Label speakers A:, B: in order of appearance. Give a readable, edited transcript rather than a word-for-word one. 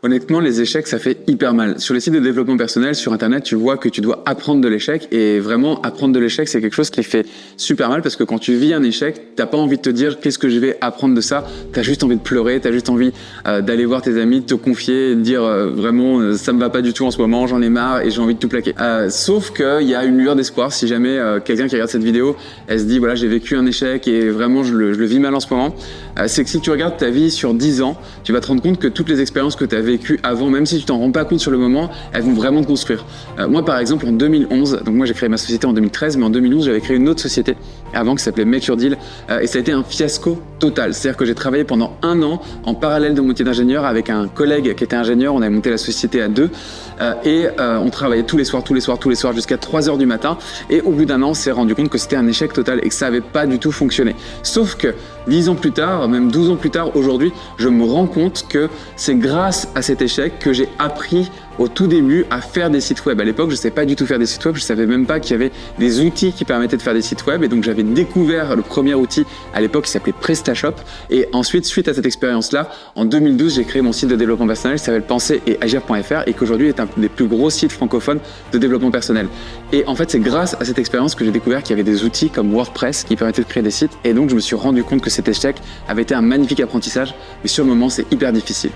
A: Honnêtement, les échecs, ça fait hyper mal. Sur les sites de développement personnel, sur Internet, tu vois que tu dois apprendre de l'échec. Et vraiment, apprendre de l'échec, c'est quelque chose qui fait super mal parce que quand tu vis un échec, t'as pas envie de te dire qu'est-ce que je vais apprendre de ça. T'as juste envie de pleurer, t'as juste envie d'aller voir tes amis, de te confier, de dire vraiment ça me va pas du tout en ce moment, j'en ai marre et j'ai envie de tout plaquer. Sauf qu'il y a une lueur d'espoir si jamais quelqu'un qui regarde cette vidéo, elle se dit voilà, j'ai vécu un échec et vraiment je le vis mal en ce moment. C'est que si tu regardes ta vie sur 10 ans, tu vas te rendre compte que toutes les expériences que tu as vécues avant, même si tu t'en rends pas compte sur le moment, elles vont vraiment te construire. Moi par exemple en 2011, donc moi j'ai créé ma société en 2013, mais en 2011 j'avais créé une autre société avant qui s'appelait Make Your Deal et ça a été un fiasco total. C'est-à-dire que j'ai travaillé pendant 1 an en parallèle de mon métier d'ingénieur avec un collègue qui était ingénieur, on avait monté la société à 2 et on travaillait tous les soirs jusqu'à 3h du matin et au bout d'1 an on s'est rendu compte que c'était un échec total et que ça avait pas du tout fonctionné. Sauf que 10 ans plus tard, même 12 ans plus tard, aujourd'hui, je me rends compte que c'est grâce à cet échec que j'ai appris au tout début à faire des sites web. À l'époque, je ne savais pas du tout faire des sites web, je ne savais même pas qu'il y avait des outils qui permettaient de faire des sites web et donc j'avais découvert le premier outil à l'époque qui s'appelait PrestaShop et ensuite, suite à cette expérience-là, en 2012, j'ai créé mon site de développement personnel qui s'appelle Penser et Agir.fr et qu'aujourd'hui est un des plus gros sites francophones de développement personnel. Et en fait, c'est grâce à cette expérience que j'ai découvert qu'il y avait des outils comme WordPress qui permettaient de créer des sites et donc je me suis rendu compte que cet échec avait été un magnifique apprentissage, mais sur le moment, c'est hyper difficile.